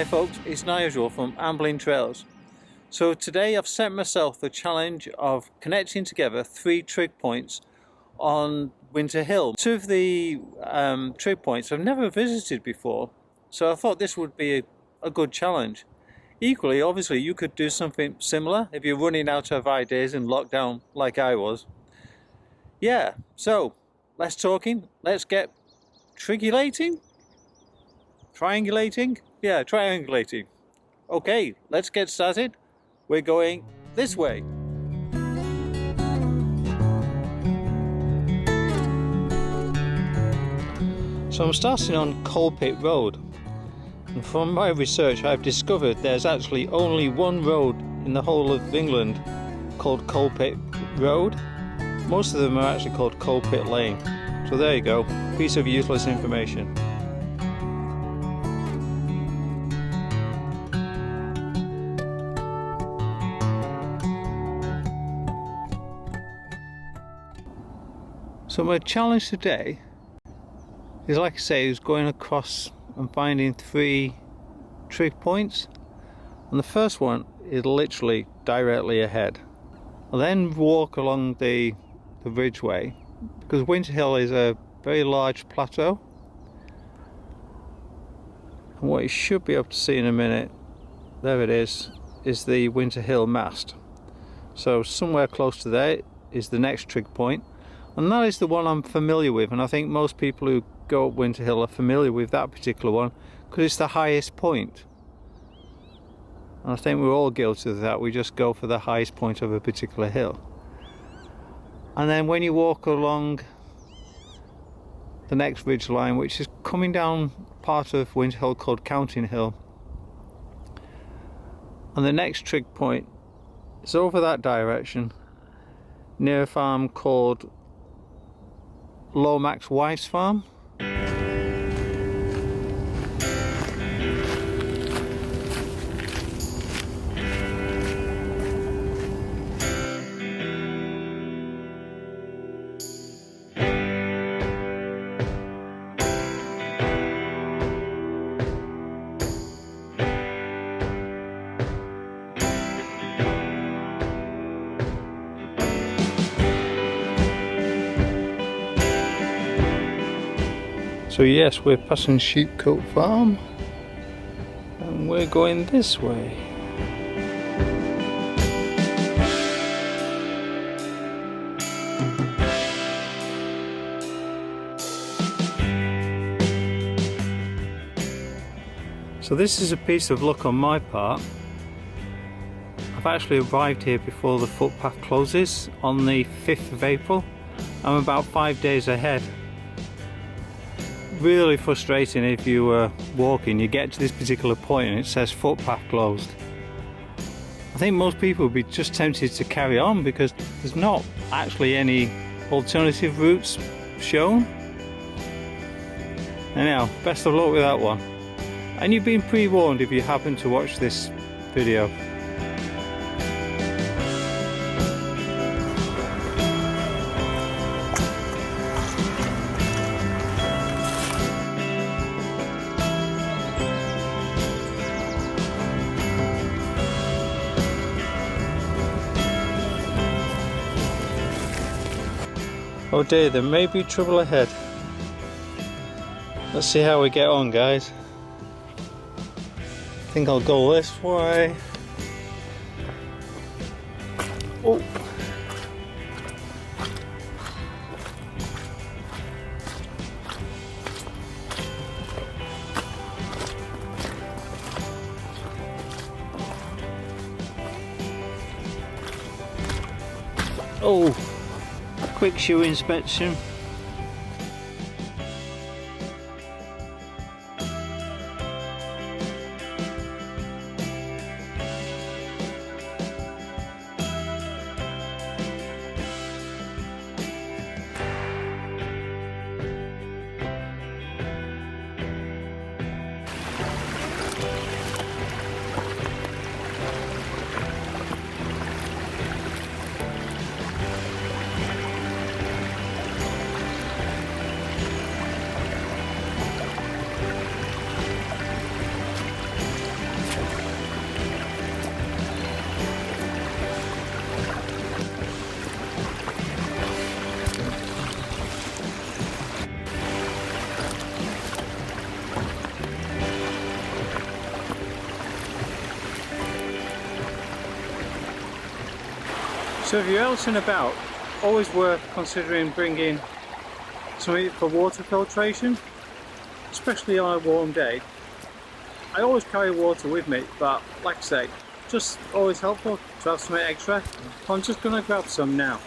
Hi folks, it's Nigel from Ambling Trails. So today I've set myself the challenge of connecting together 3 trig points on Winter Hill. 2 of the trig points I've never visited before, so I thought this would be a good challenge. Equally, obviously, you could do something similar if you're running out of ideas in lockdown like I was. Yeah, so less talking, let's get trigulating? Triangulating? Yeah, triangulating. Okay, let's get started. We're going this way. So I'm starting on Cote Road. And from my research, I've discovered there's actually only one road in the whole of England called Cote Road. Most of them are actually called Cote Lane. So there you go, piece of useless information. So my challenge today is, like I say, is going across and finding 3 trig points. And the first one is literally directly ahead. I'll then walk along the ridgeway, because Winter Hill is a very large plateau. And what you should be able to see in a minute, there it is the Winter Hill mast. So somewhere close to there is the next trig point. And that is the one I'm familiar with, and I think most people who go up Winter Hill are familiar with that particular one because it's the highest point. And I think we're all guilty of that. We just go for the highest point of a particular hill. And then when you walk along the next ridge line, which is coming down part of Winter Hill called Counting Hill, and the next trig point is over that direction near a farm called Lomax Wife's Farm. So yes, we're passing Sheepcote Farm and we're going this way. So this is a piece of luck on my part. I've actually arrived here before the footpath closes on the 5th of April. I'm about 5 days ahead. Really frustrating if you were walking, you get to this particular point and it says footpath closed. I think most people would be just tempted to carry on because there's not actually any alternative routes shown. Anyhow, best of luck with that one. And you've been pre-warned if you happen to watch this video. Oh dear, there may be trouble ahead. Let's see how we get on, guys. I think I'll go this way. Oh. Oh. Quick shoe inspection. So if you're out and about, always worth considering bringing something for water filtration, especially on a warm day. I always carry water with me, but like I say, just always helpful to have something extra. I'm just going to grab some now.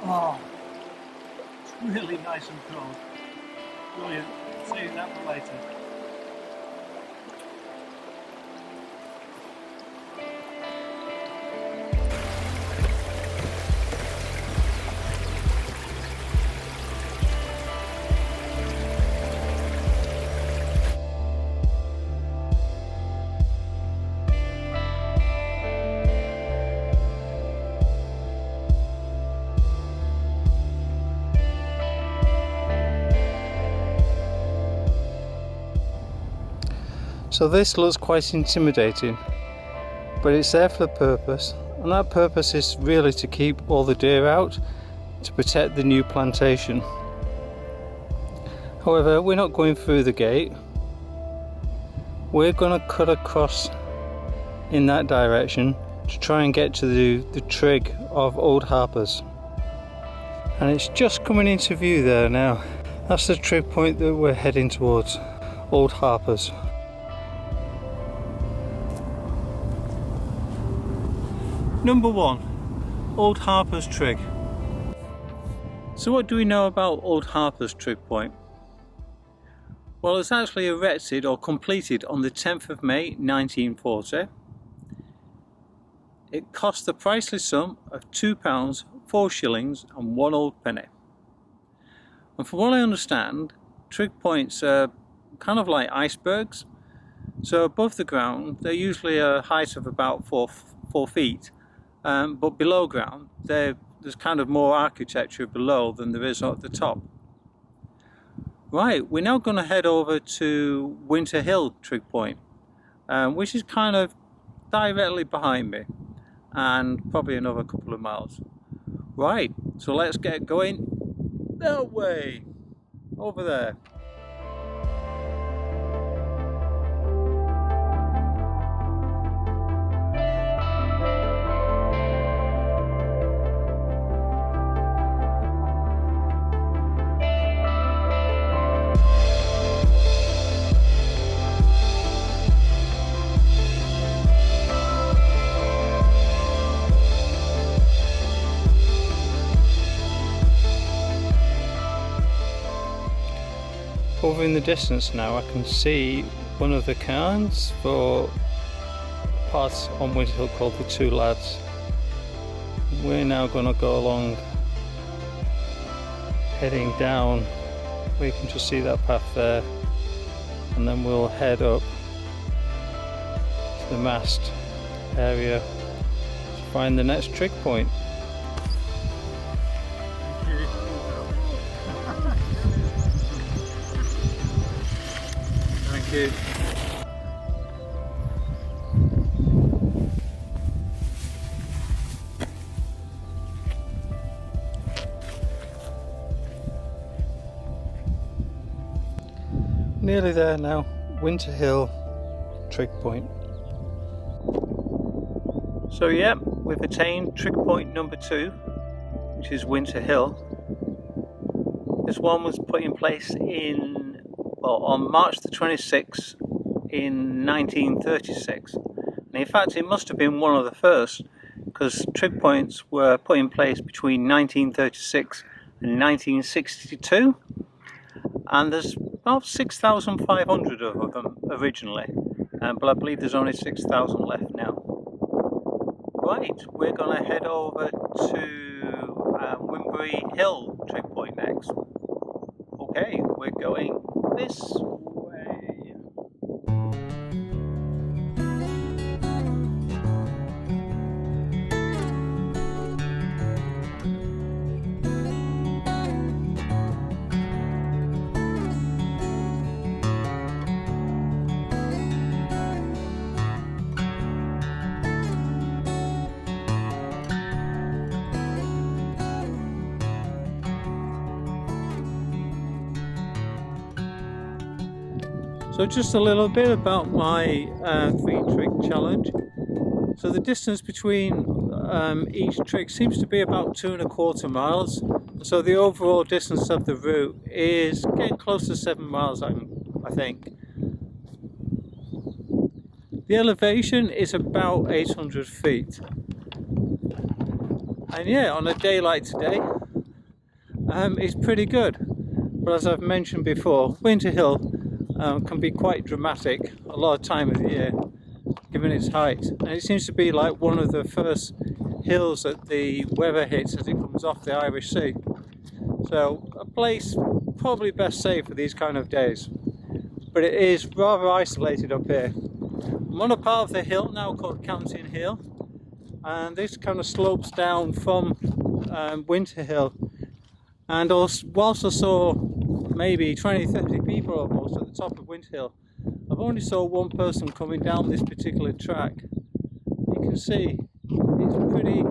Oh, it's really nice and cold. Brilliant. Save that for later. So this looks quite intimidating, but it's there for a purpose, and that purpose is really to keep all the deer out, to protect the new plantation. However, we're not going through the gate. We're going to cut across in that direction to try and get to the Trig of Old Harpers. And it's just coming into view there now. That's the Trig point that we're heading towards, Old Harpers. Number 1, Old Harpers Trig. So what do we know about Old Harpers Trig Point? Well, it's actually erected or completed on the 10th of May 1940. It cost the priceless sum of £2, 4 shillings and 1 old penny. And from what I understand, Trig points are kind of like icebergs. So above the ground, they're usually a height of about 4 feet. But below ground, there's kind of more architecture below than there is at the top. Right, we're now going to head over to Winter Hill Trig Point, which is kind of directly behind me, and probably another couple of miles. Right, so let's get going that way, over there. Over in the distance now, I can see one of the cairns for parts on Winter Hill called the Two Lads. We're now going to go along, heading down, where you can just see that path there, and then we'll head up to the mast area to find the next trig point. Thank you. Nearly there now, Winter Hill Trig Point. So yeah, we've attained Trig Point number 2, which is Winter Hill. This one was put in place on March the 26th in 1936. And in fact, it must have been one of the first, because trig points were put in place between 1936 and 1962. And there's about 6,500 of them originally, but I believe there's only 6,000 left now. Right, we're going to head over to Wimbury Hill Trig Point next. Okay, we're going this way. So just a little bit about my 3 trig challenge. So the distance between each trig seems to be about 2¼ miles. So the overall distance of the route is getting close to 7 miles, I think. The elevation is about 800 feet. And yeah, on a day like today, it's pretty good. But as I've mentioned before, Winter Hill can be quite dramatic a lot of time of the year, given its height. And it seems to be like one of the first hills that the weather hits as it comes off the Irish Sea. So a place probably best saved for these kind of days. But it is rather isolated up here. I'm on a part of the hill now called Counting Hill, and this kind of slopes down from Winter Hill. And whilst I saw maybe 20-30 people almost at the top of Winter Hill, I've only saw one person coming down this particular track. You can see it's pretty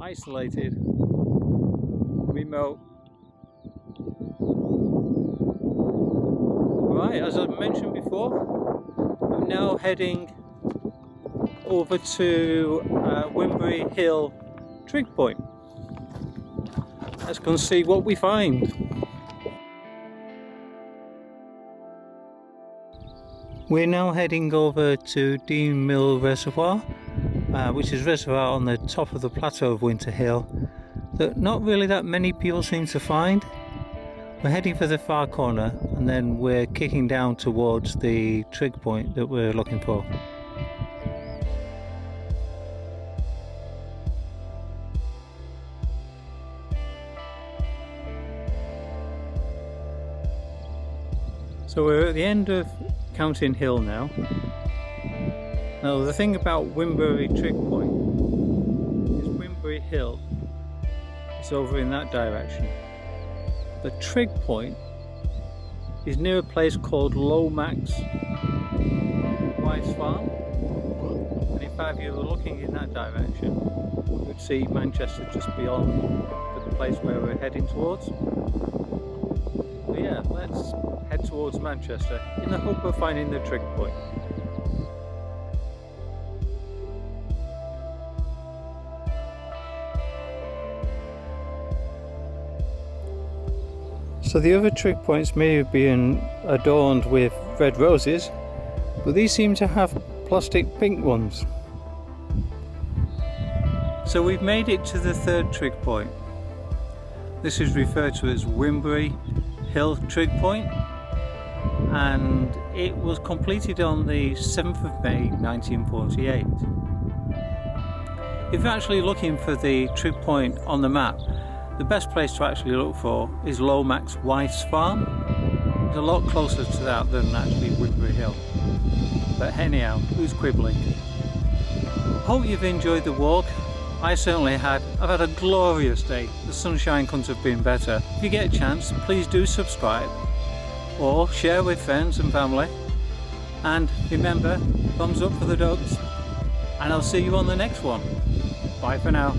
isolated, remote. Right, as I mentioned before, I'm now heading over to Wimbury Hill Trig Point. Let's go and see what we find. We're now heading over to Dean Mill Reservoir, which is a reservoir on the top of the plateau of Winter Hill that not really that many people seem to find. We're heading for the far corner, and then we're kicking down towards the trig point that we're looking for. So we're at the end of Counting Hill now. Now the thing about Wimbury Trig Point is Wimbury Hill is over in that direction. The trig point is near a place called Lomax Wife's Farm, and in fact if you were looking in that direction you would see Manchester just beyond the place where we're heading towards. But yeah, let's head towards Manchester in the hope of finding the trig point. So the other trig points may have been adorned with red roses, but these seem to have plastic pink ones. So we've made it to the 3rd trig point. This is referred to as Wimbury Hill Trig Point, and it was completed on the 7th of May 1948. If you're actually looking for the trig point on the map, the best place to actually look for is Lomax Wife's Farm. It's a lot closer to that than actually Wimbury Hill. But anyhow, who's quibbling? Hope you've enjoyed the walk. I certainly had. I've had a glorious day. The sunshine couldn't have been better. If you get a chance, please do subscribe or share with friends and family. And remember, thumbs up for the dogs. And I'll see you on the next one. Bye for now.